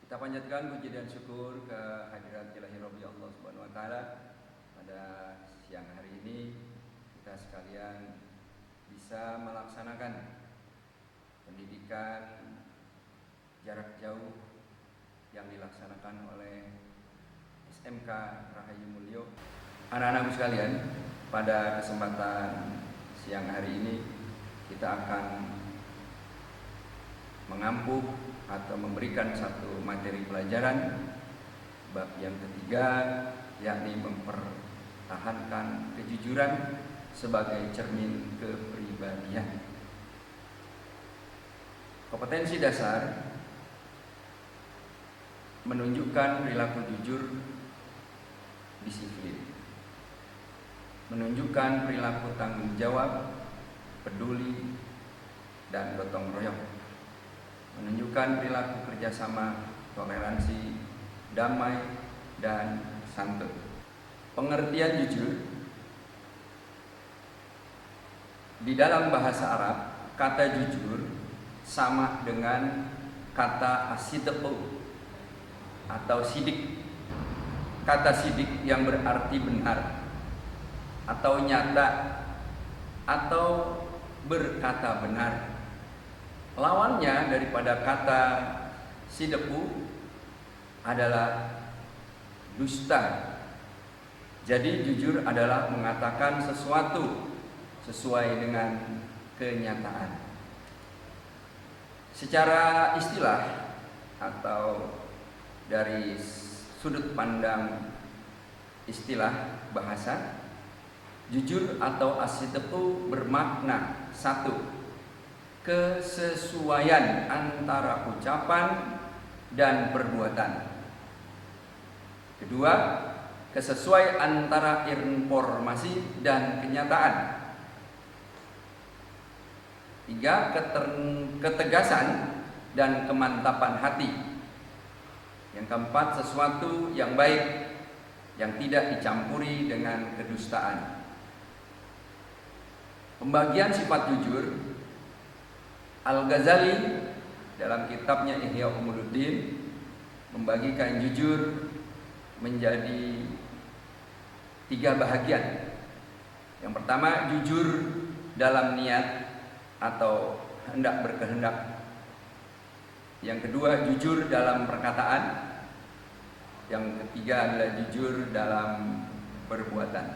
Kita panjatkan puji dan syukur ke hadirat ilahi Rabbi Allah Subhanahu wa taala. Pada siang hari ini kita sekalian bisa melaksanakan pendidikan jarak jauh yang dilaksanakan oleh SMK Rahayu Mulyo. Anak-anakku sekalian, pada kesempatan siang hari ini kita akan mengampu atau memberikan satu materi pelajaran bab yang ketiga, yakni mempertahankan kejujuran sebagai cermin kepribadian. Kompetensi dasar menunjukkan perilaku jujur, disiplin, menunjukkan perilaku tanggung jawab, peduli, dan gotong royong, menunjukkan perilaku kerjasama, toleransi, damai, dan santun. Pengertian jujur di dalam bahasa Arab, kata jujur sama dengan kata asidqu atau sidik. Kata sidik yang berarti benar atau nyata atau berkata benar. Lawannya daripada kata sidqu adalah dusta. Jadi jujur adalah mengatakan sesuatu sesuai dengan kenyataan. Secara istilah atau dari sudut pandang istilah bahasa, jujur atau as-sidqu bermakna satu, kesesuaian antara ucapan dan perbuatan. Kedua, kesesuaian antara informasi dan kenyataan. Tiga, ketegasan dan kemantapan hati. Yang keempat, sesuatu yang baik yang tidak dicampuri dengan kedustaan. Pembagian sifat jujur, Al-Ghazali dalam kitabnya Ihya Ulumuddin membagikan jujur menjadi 3 bahagian. Yang pertama, jujur dalam niat atau hendak berkehendak. Yang kedua, jujur dalam perkataan. Yang ketiga adalah jujur dalam perbuatan.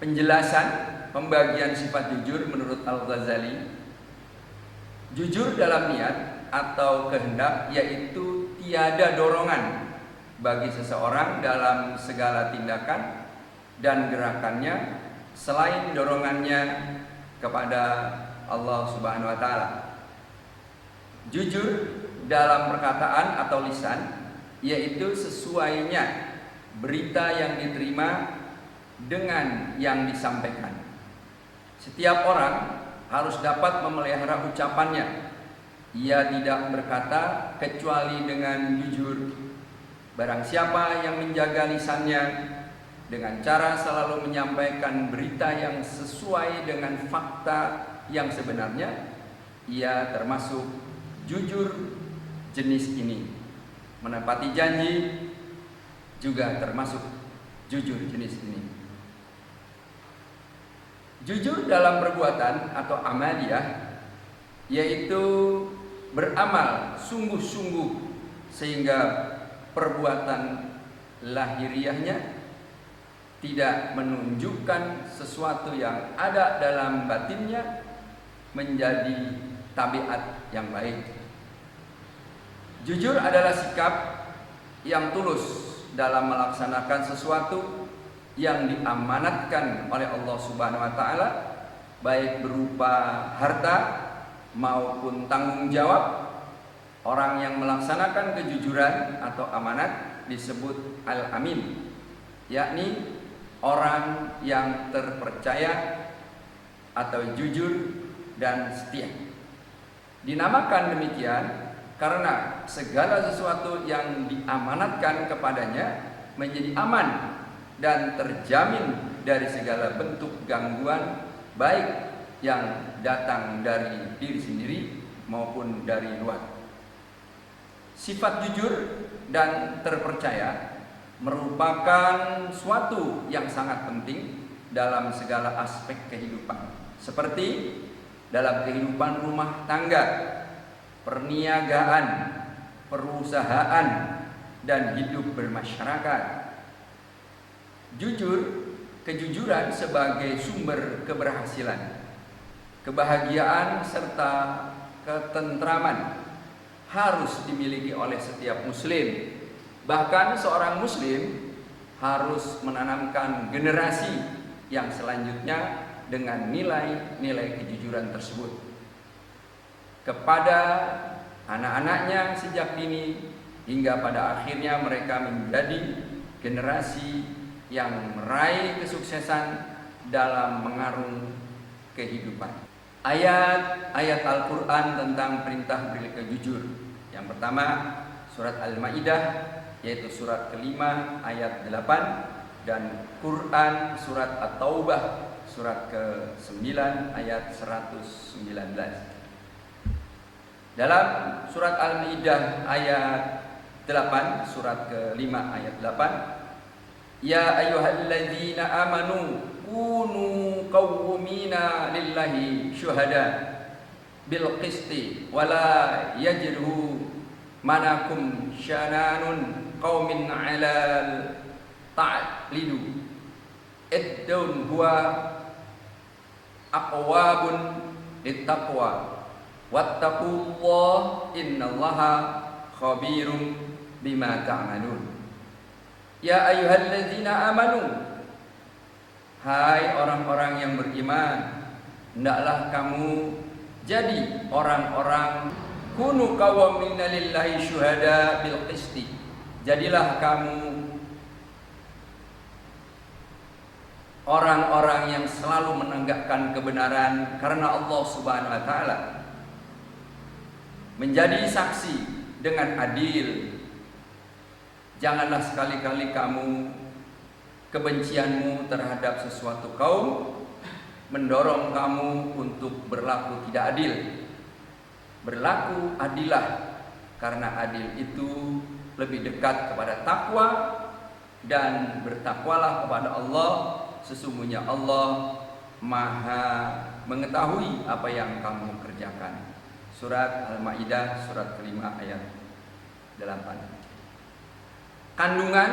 Penjelasan pembagian sifat jujur menurut Al-Ghazali, jujur dalam niat atau kehendak yaitu tiada dorongan bagi seseorang dalam segala tindakan dan gerakannya selain dorongannya kepada Allah Subhanahu wa taala. Jujur dalam perkataan atau lisan yaitu sesuainya berita yang diterima dengan yang disampaikan. Setiap orang harus dapat memelihara ucapannya. Ia tidak berkata kecuali dengan jujur. Barang siapa yang menjaga lisannya dengan cara selalu menyampaikan berita yang sesuai dengan fakta yang sebenarnya, ia termasuk jujur jenis ini. Menepati janji juga termasuk jujur jenis ini. Jujur dalam perbuatan atau amaliyah yaitu beramal sungguh-sungguh sehingga perbuatan lahiriahnya tidak menunjukkan sesuatu yang ada dalam batinnya menjadi tabiat yang baik. Jujur adalah sikap yang tulus dalam melaksanakan sesuatu yang diamanatkan oleh Allah Subhanahu wa taala, baik berupa harta maupun tanggung jawab. Orang yang melaksanakan kejujuran atau amanat disebut al-amin, yakni orang yang terpercaya atau jujur dan setia. Dinamakan demikian karena segala sesuatu yang diamanatkan kepadanya menjadi aman dan terjamin dari segala bentuk gangguan, baik yang datang dari diri sendiri maupun dari luar. Sifat jujur dan terpercaya merupakan suatu yang sangat penting dalam segala aspek kehidupan, seperti dalam kehidupan rumah tangga, perniagaan, perusahaan, dan hidup bermasyarakat. Kejujuran sebagai sumber keberhasilan, kebahagiaan, serta ketentraman harus dimiliki oleh setiap muslim. Bahkan seorang muslim harus menanamkan generasi yang selanjutnya dengan nilai-nilai kejujuran tersebut kepada anak-anaknya sejak dini, hingga pada akhirnya mereka menjadi generasi yang meraih kesuksesan dalam mengarung kehidupan. Ayat-ayat Al-Quran tentang perintah bersikap jujur. Yang pertama, surat Al-Maidah, yaitu surat kelima ayat 8, dan Quran surat At-Taubah surat ke-9 ayat 119. Dalam surat Al-Maidah ayat 8, surat ke-5 ayat 8, ya ayyuhalladzina amanu kunu qawwimina lillahi syuhada bil qisti wala yajru manakum syananun qaumin alal ta'lilu iddun huwa aqwabun littaqwa wattaqullah innallaha khabirum bima ta'malun. Ya ayyuhalladzina amanu, hai orang-orang yang beriman, hendaklah kamu jadi orang-orang kunu qawwamina lillahi syuhada bil qisti. Jadilah kamu orang-orang yang selalu menegakkan kebenaran karena Allah Subhanahu wa taala. Menjadi saksi dengan adil. Janganlah sekali-kali kamu kebencianmu terhadap sesuatu kaum mendorong kamu untuk berlaku tidak adil. Berlaku adilah, karena adil itu lebih dekat kepada takwa, dan bertakwalah kepada Allah. Sesungguhnya Allah Maha mengetahui apa yang kamu kerjakan. Surat Al-Maidah surat kelima ayat 8. Kandungan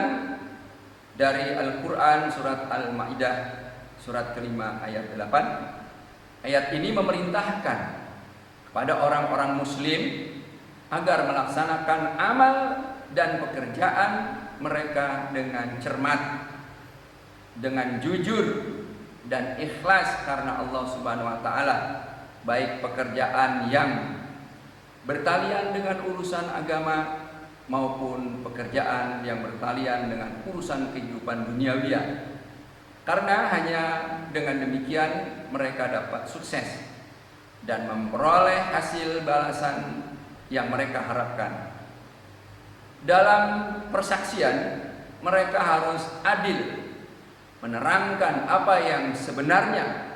dari Al-Quran surat Al-Maidah surat kelima ayat 8. Ayat ini memerintahkan kepada orang-orang muslim agar melaksanakan amal dan pekerjaan mereka dengan cermat, dengan jujur dan ikhlas karena Allah Subhanahu wa taala, baik pekerjaan yang bertalian dengan urusan agama maupun pekerjaan yang bertalian dengan urusan kehidupan duniawiya. Karena hanya dengan demikian mereka dapat sukses dan memperoleh hasil balasan yang mereka harapkan. Dalam persaksian mereka harus adil, menerangkan apa yang sebenarnya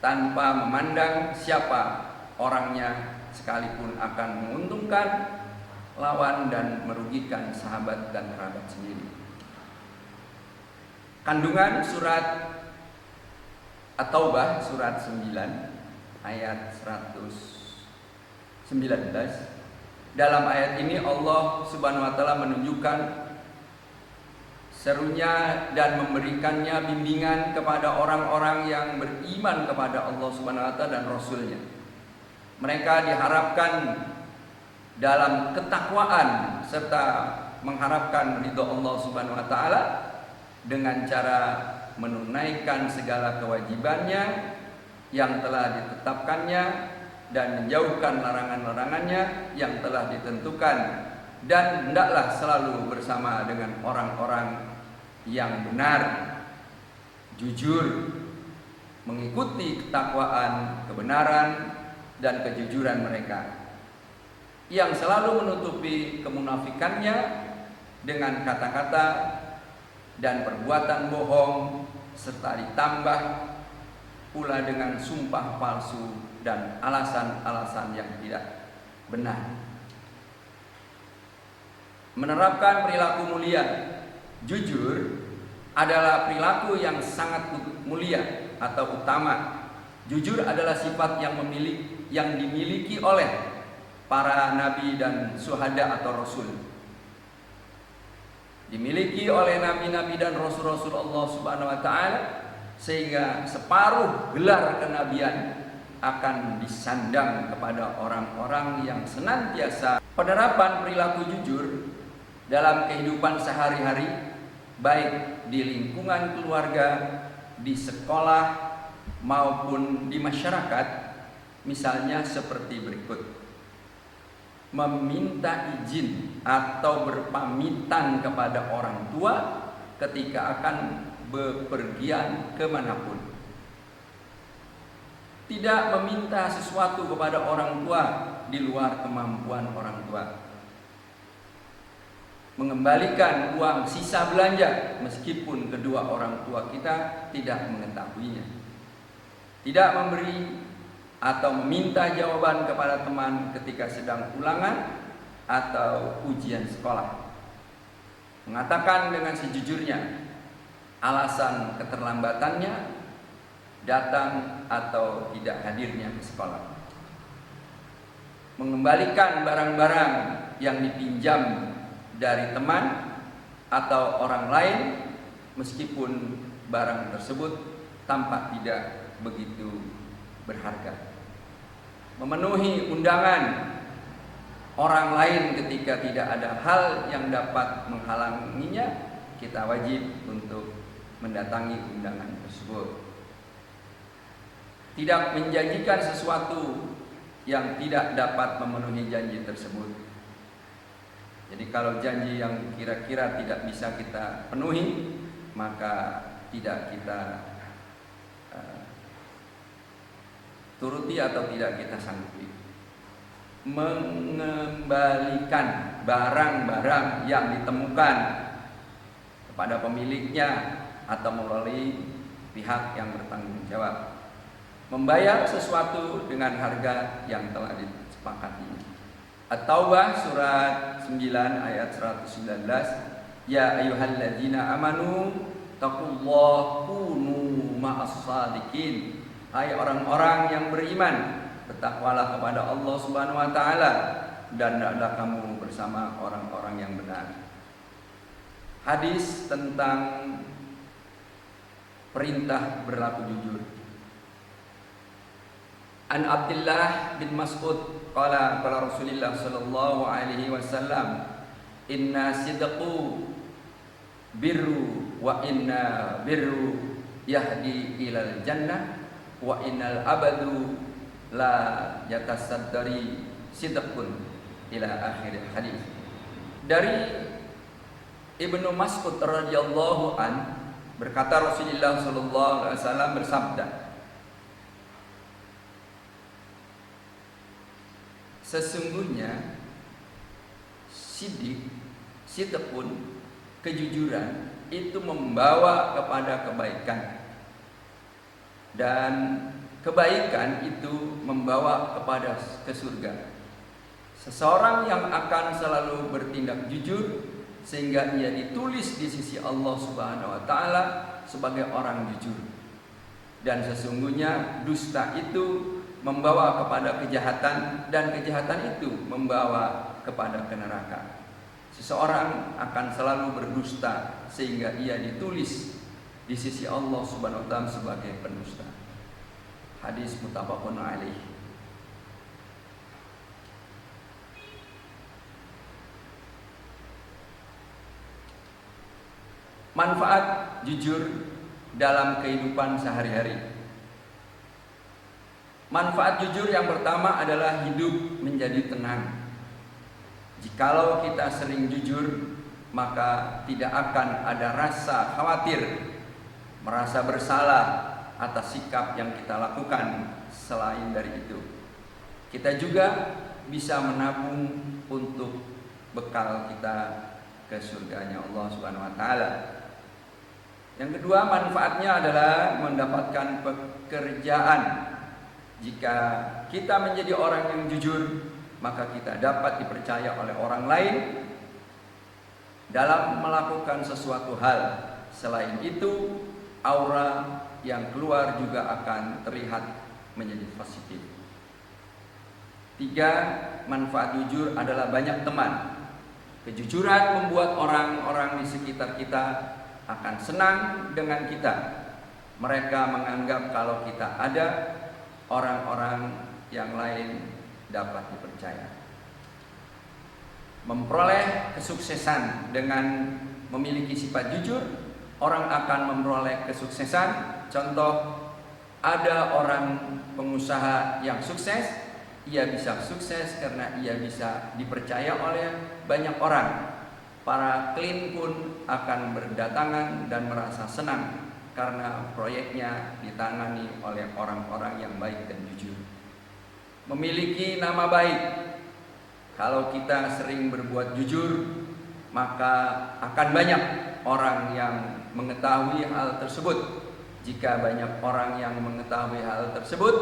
tanpa memandang siapa orangnya, sekalipun akan menguntungkan lawan dan merugikan sahabat dan kerabat sendiri. Kandungan surat At-Taubah surat 9 ayat 119. Dalam ayat ini Allah Subhanahu wa taala menunjukkan serunya dan memberikannya bimbingan kepada orang-orang yang beriman kepada Allah Subhanahu wa taala dan Rasul-Nya. Mereka diharapkan dalam ketakwaan serta mengharapkan ridho Allah Subhanahu wa taala dengan cara menunaikan segala kewajibannya yang telah ditetapkannya dan menjauhkan larangan-larangannya yang telah ditentukan, dan hendaklah selalu bersama dengan orang-orang yang benar, jujur, mengikuti ketakwaan, kebenaran dan kejujuran mereka, yang selalu menutupi kemunafikannya dengan kata-kata dan perbuatan bohong, serta ditambah pula dengan sumpah palsu dan alasan-alasan yang tidak benar. menerapkan perilaku mulia. Jujur adalah perilaku yang sangat mulia atau utama. Jujur adalah sifat yang dimiliki oleh para nabi dan syuhada atau rasul. Dimiliki oleh nabi-nabi dan rasul-rasul Allah Subhanahu wa taala, sehingga separuh gelar kenabian akan disandang kepada orang-orang yang senantiasa penerapan perilaku jujur dalam kehidupan sehari-hari, baik di lingkungan keluarga, di sekolah maupun di masyarakat. Misalnya seperti berikut: meminta izin atau berpamitan kepada orang tua ketika akan bepergian kemanapun. Tidak meminta sesuatu kepada orang tua di luar kemampuan orang tua. Mengembalikan uang sisa belanja meskipun kedua orang tua kita tidak mengetahuinya. Tidak memberi atau meminta jawaban kepada teman ketika sedang ulangan atau ujian sekolah. Mengatakan dengan sejujurnya alasan keterlambatannya datang atau tidak hadirnya ke sekolah. Mengembalikan barang-barang yang dipinjam dari teman atau orang lain meskipun barang tersebut tampak tidak begitu berharga. Memenuhi undangan orang lain ketika tidak ada hal yang dapat menghalanginya, kita wajib untuk mendatangi undangan tersebut. Tidak menjanjikan sesuatu yang tidak dapat memenuhi janji tersebut. Jadi kalau janji yang kira-kira tidak bisa kita penuhi, maka tidak kita turuti atau tidak kita sanggupi. Mengembalikan barang-barang yang ditemukan kepada pemiliknya atau melalui pihak yang bertanggung jawab. Membayar sesuatu dengan harga yang telah disepakati. At-Taubah surat 9 ayat 119. Ya ayyuhalladzina amanu taqullaha kunu ma'as-shadiqin. Hai orang-orang yang beriman, bertakwalah kepada Allah Subhanahu wa taala dan hendaklah kamu bersama orang-orang yang benar. Hadis tentang perintah berlaku jujur. An Abdullah bin Mas'ud qala Rasulullah sallallahu alaihi wasallam, inna sidqu birru wa inna birru yahdi ilal jannah wa innal abadu la yatasaddari sidqun ila akhir hadis. Dari Ibnu Mas'ud radhiyallahu an berkata, Rasulullah sallallahu alaihi wasallam bersabda, sesungguhnya sidqun, kejujuran itu membawa kepada kebaikan, dan kebaikan itu membawa kepada ke surga. Seseorang yang akan selalu bertindak jujur sehingga ia ditulis di sisi Allah Subhanahu wa taala sebagai orang jujur. Dan sesungguhnya dusta itu membawa kepada kejahatan, dan kejahatan itu membawa kepada neraka. Seseorang akan selalu berdusta sehingga ia ditulis di sisi Allah Subhanahu wa taala sebagai pendusta. Hadis muttafaqun alaih. Manfaat jujur dalam kehidupan sehari-hari. Manfaat jujur yang pertama adalah hidup menjadi tenang. Jikalau kita sering jujur, maka tidak akan ada rasa khawatir, merasa bersalah atas sikap yang kita lakukan. Selain dari itu, kita juga bisa menabung untuk bekal kita ke surganya Allah Subhanahu wa taala. Yang kedua, manfaatnya adalah mendapatkan pekerjaan. Jika kita menjadi orang yang jujur, maka kita dapat dipercaya oleh orang lain dalam melakukan sesuatu hal. Selain itu, aura yang keluar juga akan terlihat menjadi positif. 3. Manfaat jujur adalah banyak teman. Kejujuran membuat orang-orang di sekitar kita akan senang dengan kita. Mereka menganggap kalau kita ada, orang-orang yang lain dapat dipercaya. Memperoleh kesuksesan dengan memiliki sifat jujur, orang akan memperoleh kesuksesan. Contoh, ada orang pengusaha yang sukses, ia bisa sukses karena ia bisa dipercaya oleh banyak orang. Para klien pun akan berdatangan dan merasa senang karena proyeknya ditangani oleh orang-orang yang baik dan jujur. Memiliki nama baik. Kalau kita sering berbuat jujur, maka akan banyak orang yang mengetahui hal tersebut. Jika banyak orang yang mengetahui hal tersebut,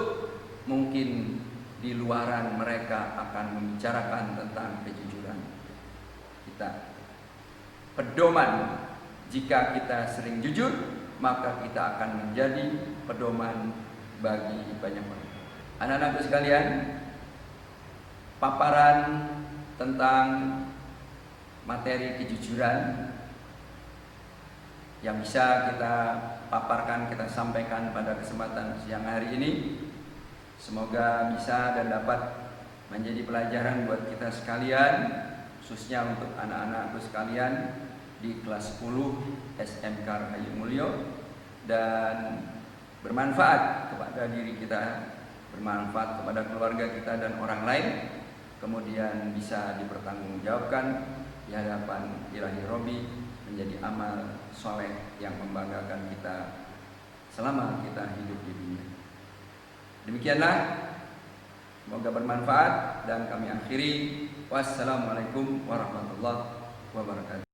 mungkin di luaran mereka akan membicarakan tentang kejujuran kita. Pedoman, jika kita sering jujur, maka kita akan menjadi pedoman bagi banyak orang. Anak-anakku sekalian, paparan tentang materi kejujuran yang bisa kita paparkan, kita sampaikan pada kesempatan siang hari ini, semoga bisa dan dapat menjadi pelajaran buat kita sekalian, khususnya untuk anak-anakku sekalian di kelas 10 SMK Rahayu Mulyo, dan bermanfaat kepada diri kita, bermanfaat kepada keluarga kita dan orang lain, kemudian bisa dipertanggungjawabkan di hadapan Ilahi Robbi menjadi amal soleh yang membanggakan kita selama kita hidup di dunia. Demikianlah, semoga bermanfaat dan kami akhiri. Wassalamualaikum warahmatullahi wabarakatuh.